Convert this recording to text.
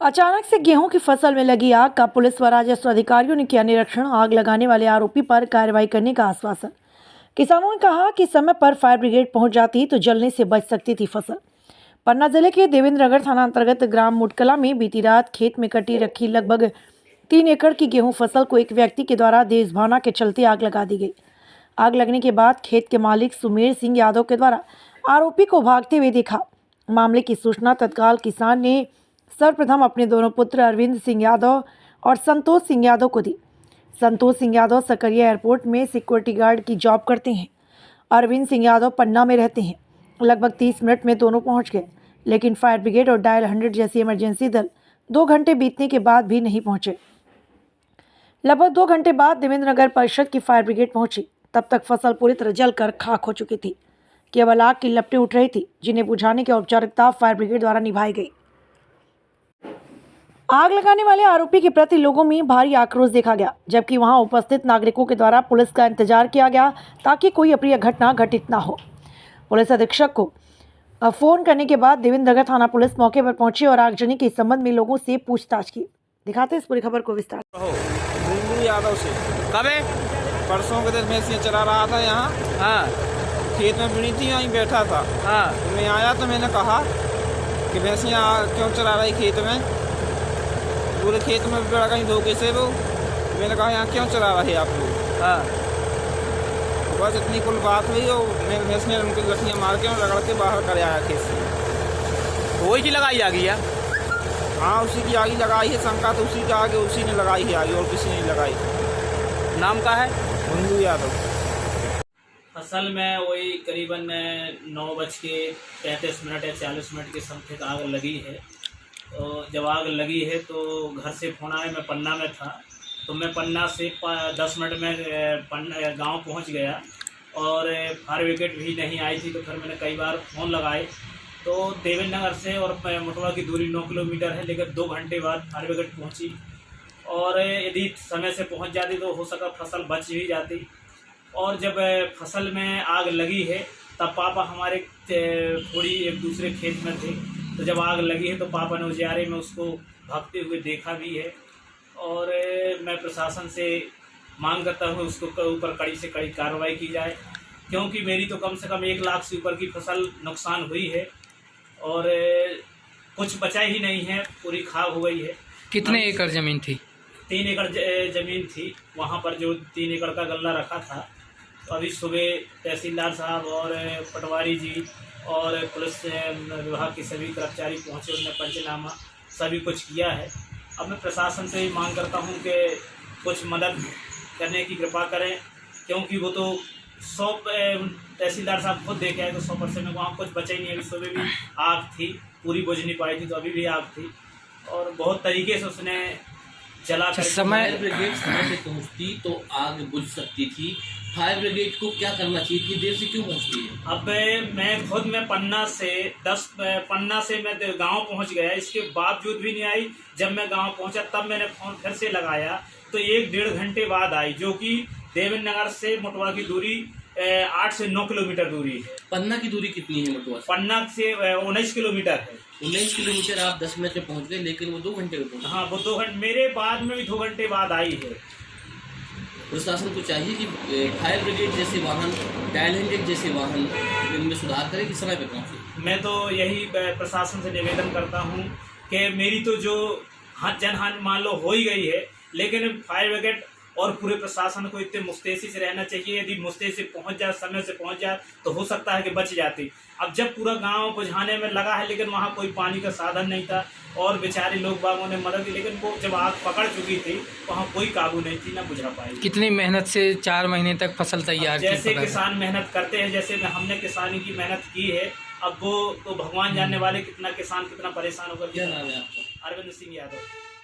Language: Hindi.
अचानक से गेहूं की फसल में लगी आग का पुलिस व राजस्व अधिकारियों ने किया निरीक्षण। आग लगाने वाले आरोपी पर कार्रवाई करने का आश्वासन। किसानों ने कहा कि समय पर फायर ब्रिगेड पहुंच जाती तो जलने से बच सकती थी फसल। पन्ना जिले के देवेंद्रनगर थाना अंतर्गत ग्राम मुटकला में बीती रात खेत में कटी रखी लगभग 3 एकड़ की गेहूं फसल को एक व्यक्ति के द्वारा देश भावना के चलते आग लगा दी गई। आग लगने के बाद खेत के मालिक सुमेर सिंह यादव के द्वारा आरोपी को भागते हुए देखा। मामले की सूचना तत्काल किसान ने सर्वप्रथम अपने दोनों पुत्र अरविंद सिंह यादव और संतोष सिंह यादव को दी। संतोष सिंह यादव सकरिया एयरपोर्ट में सिक्योरिटी गार्ड की जॉब करते हैं। अरविंद सिंह यादव पन्ना में रहते हैं। लगभग 30 मिनट में दोनों पहुंच गए, लेकिन फायर ब्रिगेड और डायल 100 जैसी इमरजेंसी दल 2 घंटे बीतने के बाद भी नहीं पहुंचे। लगभग 2 घंटे बाद देवेंद्रनगर परिषद की फायर ब्रिगेड पहुंची। तब तक फसल पूरी तरह जलकर खाक हो चुकी थी। केवल आग की लपटें उठ रही थी, जिन्हें बुझाने की औपचारिकता फायर ब्रिगेड द्वारा निभाई गई। आग लगाने वाले आरोपी के प्रति लोगों में भारी आक्रोश देखा गया, जबकि वहां उपस्थित नागरिकों के द्वारा पुलिस का इंतजार किया गया ताकि कोई अप्रिय घटना घटित न हो। पुलिस अधीक्षक को फोन करने के बाद देवेंद्रनगर थाना पुलिस मौके पर पहुंची और आगजनी के संबंध में लोगों से पूछताछ की। दिखाते हैं इस पूरी खबर को विस्तार। यादव से कब है? परसों के दिन भैंसियाँ चला रहा था यहाँ। हाँ खेत में बिनी थी, वहीं बैठा था। हाँ तो मैं आया तो मैंने कहा कि भैंसियाँ क्यों चला रही खेत में। पूरे खेत में बेड़ा कहीं धोखे से वो। मैंने कहा यहाँ क्यों चला रहे आप लोग। हाँ बस इतनी कुल बात हुई और मैं भैंस ने उनकी गठियाँ मार के और रगड़ के बाहर कर आया खेत से। वही की लगाई आ गई है। हाँ उसी की आगी लगाई है, शंका तो उसी का आगे उसी ने लगाई है आगे, और किसी ने लगाई। नाम का है बंधु यादव। फसल में वही करीबन 9:35 या 40 मिनट के समथिंग आग लगी है। तो जब आग लगी है तो घर से फोन आया, मैं पन्ना में था, तो मैं पन्ना से 10 मिनट में गांव पहुंच गया और फायर ब्रिगेड भी नहीं आई थी। तो फिर मैंने कई बार फ़ोन लगाए, तो देवेंद्रनगर से और मुटवा की दूरी 9 किलोमीटर है, लेकिन 2 घंटे बाद फायर ब्रिगेड पहुँची। और यदि समय से पहुंच जाती तो हो सका फसल बच भी जाती। और जब फसल में आग लगी है तब पापा हमारे थोड़ी एक दूसरे खेत में थे, तो जब आग लगी है तो पापा ने उजियारे में उसको भागते हुए देखा भी है। और मैं प्रशासन से मांग करता हूँ उसको ऊपर कड़ी से कड़ी कार्रवाई की जाए, क्योंकि मेरी तो कम से कम 1 लाख से ऊपर की फसल नुकसान हुई है और कुछ बचा ही नहीं है, पूरी खाक हो गई है। कितने एकड़ जमीन थी? 3 एकड़ जमीन थी। वहाँ पर जो 3 एकड़ का गल्ला रखा था, तो अभी सुबह तहसीलदार साहब और पटवारी जी और पुलिस विभाग के सभी कर्मचारी पहुँचे, उन्होंने पंचनामा सभी कुछ किया है। अब मैं प्रशासन से ही मांग करता हूँ कि कुछ मदद करने की कृपा करें, क्योंकि वो तो 100 तहसीलदार साहब खुद देखे आए तो 100% में वहाँ कुछ बचा ही नहीं। अभी सुबह भी आग थी, पूरी बुझ नहीं पाई थी, तो अभी भी आग थी और बहुत तरीके से उसने चला कर समय ब्रिगेड समय से पहुंचती तो आग बुझ सकती थी। फायर ब्रिगेड को क्या करना चाहिए, इतनी देर से क्यों पहुंचती है? अब मैं खुद मैं पन्ना से मैं गांव पहुंच गया, इसके बावजूद भी नहीं आई। जब मैं गांव पहुंचा तब मैंने फोन फिर से लगाया तो 1-1.5 घंटे बाद आई, जो कि देवेंद्रनगर से मुटवा की दूरी 8 से 9 किलोमीटर दूरी है। पन्ना की दूरी कितनी है मुटवा से? पन्ना से 19 किलोमीटर है। 19 किलोमीटर आप 10 मिनट में पहुंच गए, लेकिन वो 2 घंटे में पहुंचे। हाँ वो 2 घंटे, मेरे बाद में भी 2 घंटे बाद आई है। प्रशासन को चाहिए कि फायर ब्रिगेड जैसे वाहन, डायल 100 जैसे वाहन, इनमें सुधार करें कि समय पे पहुंचे। मैं तो यही प्रशासन से निवेदन करता हूं कि मेरी तो जो जनहानि मान लो हो ही गई है, लेकिन फायर ब्रिगेड और पूरे प्रशासन को इतने मुस्तैदी से रहना चाहिए। यदि मुस्तैदी से पहुंच जाए, समय से पहुंच जाए, तो हो सकता है कि बच जाती। अब जब पूरा गांव बुझाने में लगा है, लेकिन वहां कोई पानी का साधन नहीं था और बेचारे लोग बागों ने मदद की, लेकिन वो जब आग पकड़ चुकी थी वहां कोई काबू नहीं थी, ना बुझा पाई। कितनी मेहनत से 4 महीने तक फसल तैयार की? जैसे किसान मेहनत करते हैं, जैसे हमने किसानी की मेहनत की है, अब वो तो भगवान जानने वाले कितना किसान कितना परेशान होकर। क्या नाम है आपका? अरविंद सिंह यादव।